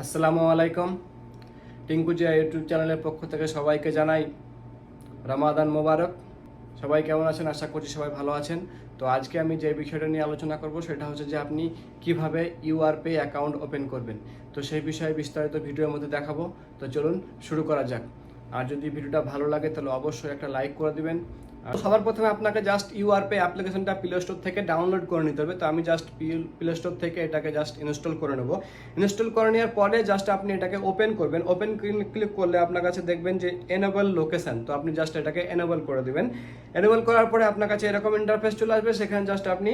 আসসালামু আলাইকুম। টিঙ্কু জিয়া ইউটিউব চ্যানেলের পক্ষ থেকে সবাইকে জানাই রমাদান মোবারক। সবাই কেমন আছেন? আশা করছি সবাই ভালো আছেন। তো আজকে আমি যে বিষয়টা নিয়ে আলোচনা করব সেটা হচ্ছে যে আপনি কিভাবে ইউআরপে অ্যাকাউন্ট ওপেন করবেন। তো সেই বিষয়ে বিস্তারিত ভিডিওর মধ্যে দেখাবো। তো চলুন শুরু করা যাক। আর যদি ভিডিওটা ভালো লাগে তাহলে অবশ্যই একটা লাইক করে দিবেন। আর সবার প্রথমে আপনাকে জাস্ট ইউআরপে অ্যাপ্লিকেশনটা প্লে স্টোর থেকে ডাউনলোড করে নিতে হবে। তো আমি জাস্ট প্লে স্টোর থেকে এটাকে জাস্ট ইনস্টল করে নেব। ইনস্টল করে নেওয়ার পরে জাস্ট আপনি এটাকে ওপেন করবেন। ওপেন ক্লিক করলে আপনার কাছে দেখবেন যে এনেবল লোকেশন। তো আপনি জাস্ট এটাকে এনেবল করে দিবেন। এনেবল করার পরে আপনার কাছে এরকম ইন্টারফেস চলে আসবে। সেখানে জাস্ট আপনি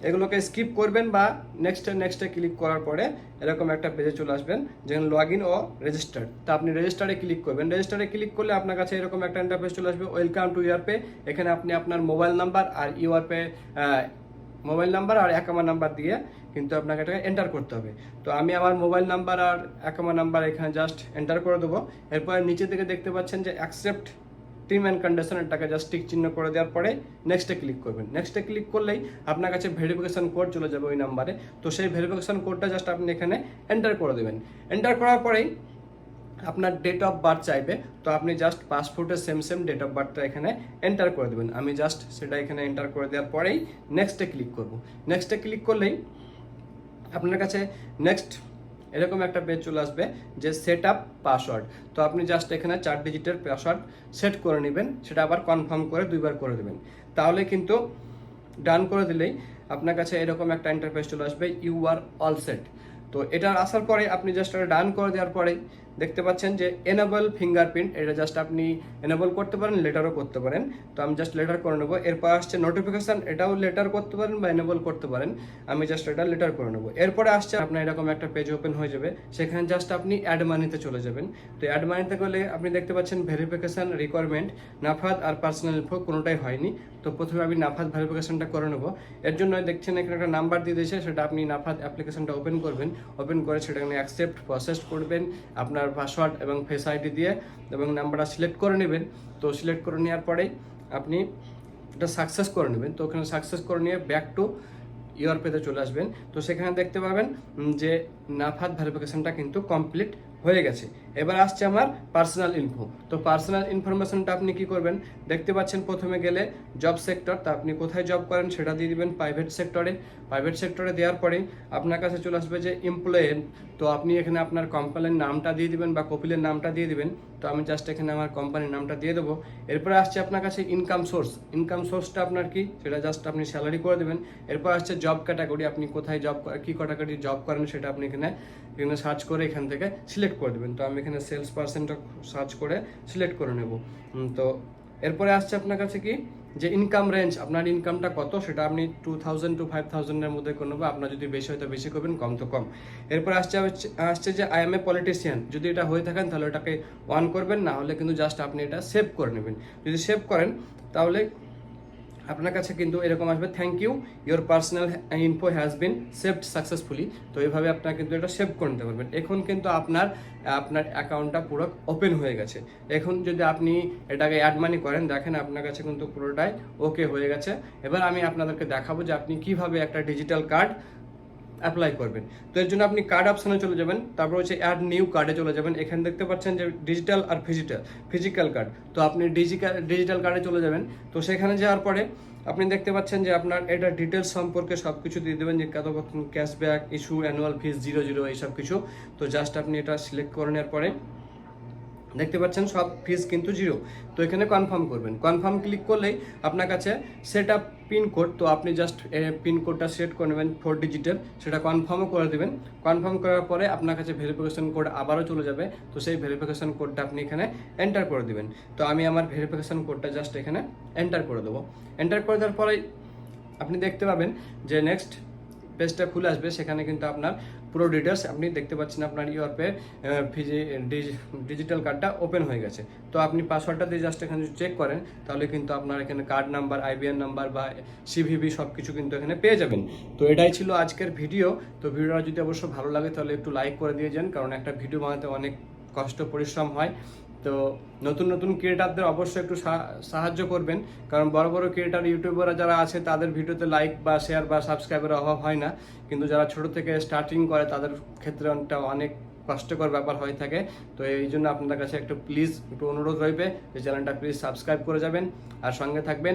এগুলোকে স্কিপ করবেন বা নেক্সটে ক্লিক করার পরে এরকম একটা পেজে চলে আসবেন যেখানে লগ ইন ও রেজিস্টার। তো আপনি রেজিস্টারে ক্লিক করবেন। রেজিস্টারে ক্লিক করলে আপনার কাছে এরকম একটা ইন্টারফেস চলে আসবে, ওয়েলকাম টু ইউআরপে। এখানে আপনি আপনার মোবাইল নাম্বার আর ইউআরপে মোবাইল নাম্বার আর অ্যাকাউন্ট নাম্বার দিয়ে কিন্তু আপনাকে এটাকে এন্টার করতে হবে। তো আমি আমার মোবাইল নাম্বার আর অ্যাকাউন্ট নাম্বার এখানে জাস্ট এন্টার করে দেবো। এরপরে নিচে থেকে দেখতে পাচ্ছেন যে অ্যাকসেপ্ট টিম অ্যান্ড কন্ডিশন, এটাকে জাস্ট টিক চিহ্ন করে দেওয়ার পরে নেক্সটে ক্লিক করবেন। নেক্সটে ক্লিক করলেই আপনার কাছে ভেরিফিকেশন কোড চলে যাবে ওই নাম্বারে। তো সেই ভেরিফিকেশন কোডটা জাস্ট আপনি এখানে এন্টার করে দেবেন। এন্টার করার পরেই আপনার ডেট অফ বার্থ চাইবে। তো আপনি জাস্ট পাসপোর্টের সেম ডেট অফ বার্থটা এখানে এন্টার করে দেবেন। আমি জাস্ট সেটা এখানে এন্টার করে দেওয়ার পরেই নেক্সটে ক্লিক করব। নেক্সটে ক্লিক করলেই আপনার কাছে নেক্সট এরকম একটা পেজ চলে আসবে যে সেট আপ পাসওয়ার্ড। তো আপনি জাস্ট এখানে 4 ডিজিটের পাসওয়ার্ড সেট করে নেবেন। সেটা আবার কনফার্ম করে 2বার করে দেবেন। তাহলে কিন্তু ডান করে দিলেই আপনার কাছে এরকম একটা ইন্টারফেস চলে আসবে, ইউ আর অল সেট। তো এটা আসার পরে আপনি জাস্ট ডান করে দেওয়ার পরে দেখতে পাচ্ছেন যে এনেবল ফিঙ্গারপ্রিন্ট, এটা জাস্ট আপনি এনেবল করতে পারেন, লেটারও করতে পারেন। তো আমি জাস্ট লেটার করে নেবো। এরপর আসছে নোটিফিকেশন, এটাও লেটার করতে পারেন বা এনেবল করতে পারেন। আমি জাস্ট এটা লেটার করে নেবো। এরপরে আসছে আপনার এরকম একটা পেজ ওপেন হয়ে যাবে। সেখানে জাস্ট আপনি অ্যাড মানিতে চলে যাবেন। তো অ্যাড মানিতে গেলে আপনি দেখতে পাচ্ছেন ভেরিফিকেশন রিকোয়ারমেন্ট নাফাদ আর পার্সোনাল ইনফো কোনোটাই হয়নি। তো প্রথমে আমি নাফাদ ভেরিফিকেশনটা করে নেবো। এর জন্য দেখছেন এখানে একটা নাম্বার দিয়ে দিয়েছে, সেটা আপনি নাফাদ অ্যাপ্লিকেশনটা ওপেন করবেন। ওপেন করে সেটা অ্যাকসেপ্ট প্রসেস করবেন আপনার পাসওয়ার্ড এবং ফেস আইডি দিয়ে, এবং নাম্বারটা সিলেক্ট করে নেবেন। তো সিলেক্ট করে নেওয়ার পরেই আপনি এটা সাকসেস করে নেবেন। তো ওখানে সাকসেস করে নিয়ে ব্যাক টু ইউআরপেতে চলে আসবেন। তো সেখানে দেখতে পাবেন যে নাফাদ ভেরিফিকেশনটা কিন্তু কমপ্লিট হয়ে গেছে। এবার আসছে আমার পার্সোনাল ইনফো। তো পার্সোনাল ইনফরমেশনটা আপনি কি করবেন, দেখতে পাচ্ছেন প্রথমে গেলে জব সেক্টর। তা আপনি কোথায় জব করেন সেটা দিয়ে দিবেন প্রাইভেট সেক্টরে। প্রাইভেট সেক্টরে দেওয়ার পরেই আপনার কাছে চলে আসবে যে এমপ্লয়ি। তো আপনি এখানে আপনার কোম্পানির নামটা দিয়ে দিবেন বা কপিলের নামটা দিয়ে দিবেন। তো আমি জাস্ট এখানে আমার কোম্পানির নামটা দিয়ে দেবো। এরপরে আসছে আপনার কাছে ইনকাম সোর্স। ইনকাম সোর্সটা আপনার কি সেটা জাস্ট আপনি স্যালারি করে দেবেন। এরপর আসছে জব ক্যাটাগরি, আপনি কোথায় জব কি ক্যাটাগরি জব করেন সেটা আপনি এখানে সার্চ করে এখান থেকে সিলেক্ট করে দেবেন। তো আমি এখানে সেলস পার্সনটা সার্চ করে সিলেক্ট করে নেব। তো এরপরে আসছে আপনার কাছে কি যে ইনকাম রেঞ্জ, আপনার ইনকামটা কত সেটা আপনি 2000 to 5000-এর মধ্যে করে নেবো। আপনার যদি বেশি হয় তো বেশি করবেন, কম তো কম। এরপর আসছে যে আই এম এ পলিটিশিয়ান, যদি এটা হয়ে থাকেন তাহলে এটাকে 1 করবেন, না হলে কিন্তু জাস্ট আপনি এটা সেভ করে নেবেন। যদি সেভ করেন তাহলে আপনার কাছে কিন্তু এরকম আসবে, thank you your personal info has been saved successfully. তো এইভাবে আপনারা কিন্তু এটা সেভ করে নিতে পারবেন। এখন কিন্তু আপনার অ্যাকাউন্টটা পুরো ওপেন হয়ে গেছে। এখন যদি আপনি এটাকে অ্যাড মানি করেন, দেখেন আপনার কাছে কিন্তু পুরোটাই ওকে হয়ে গেছে। এবার আমি আপনাদেরকে দেখাবো যে আপনি কিভাবে একটা ডিজিটাল কার্ড অ্যাপ্লাই করবেন। তো এর জন্য আপনি কার্ড অপশনে চলে যাবেন, তারপর হচ্ছে অ্যাড নিউ কার্ডে চলে যাবেন। এখানে দেখতে পাচ্ছেন যে ডিজিটাল আর ফিজিক্যাল কার্ড। তো আপনি ডিজিটাল কার্ডে চলে যাবেন। তো সেখানে যাওয়ার পরে আপনি দেখতে পাচ্ছেন যে আপনার এটা ডিটেলস সম্পর্কে সব কিছু দিয়ে দেবেন, যে কত ক্যাশব্যাক, ইস্যু, অ্যানুয়াল ফিস 0 এইসব কিছু। তো জাস্ট আপনি এটা সিলেক্ট করে নেওয়ার পরে দেখতে পাচ্ছেন সব ফিস কিন্তু 0। তো এখানে কনফার্ম করবেন। কনফার্ম ক্লিক করলেই আপনার কাছে সেট আপ পিনকোড। তো আপনি জাস্ট পিনকোডটা সেট করে নেবেন 4 ডিজিটের, সেটা কনফার্মও করে দেবেন। কনফার্ম করার পরে আপনার কাছে ভেরিফিকেশন কোড আবারও চলে যাবে। তো সেই ভেরিফিকেশন কোডটা আপনি এখানে এন্টার করে দেবেন। তো আমি আমার ভেরিফিকেশন কোডটা জাস্ট এখানে এন্টার করে দেবো। এন্টার করে দেওয়ার পরে আপনি দেখতে পাবেন যে নেক্সট পেজটা খুলে আসবে। সেখানে কিন্তু আপনার পুরো ডিটেলস আপনি দেখতে পাচ্ছেন, আপনার ইউআরপে ডিজিটাল কার্ডটা ওপেন হয়ে গেছে। তো আপনি পাসওয়ার্ডটা দিয়ে জাস্ট এখানে চেক করেন তাহলে কিন্তু আপনার এখানে কার্ড নাম্বার, আইবিএন নাম্বার বা সিভিভি সব কিছু কিন্তু এখানে পেয়ে যাবেন। তো এটাই ছিল আজকের ভিডিও। তো ভিডিওটা যদি অবশ্য ভালো লাগে তাহলে একটু লাইক করে দিয়ে যান, কারণ একটা ভিডিও বানাতে অনেক কষ্ট পরিশ্রম হয়। তো নতুন ক্রিয়েটারদের অবশ্যই একটু সাহায্য করবেন, কারণ বড় বড় ক্রিয়েটার ইউটিউবাররা যারা আছে তাদের ভিডিওতে লাইক বা শেয়ার বা সাবস্ক্রাইবের অভাব হয় না, কিন্তু যারা ছোট থেকে স্টার্টিং করে তাদের ক্ষেত্রে অনেক কষ্টকর ব্যাপার হয়ে থাকে। তো এই জন্য আপনাদের কাছে একটু প্লিজ একটু অনুরোধ রইবে যে চ্যানেলটা প্লিজ সাবস্ক্রাইব করে যাবেন আর সঙ্গে থাকবেন।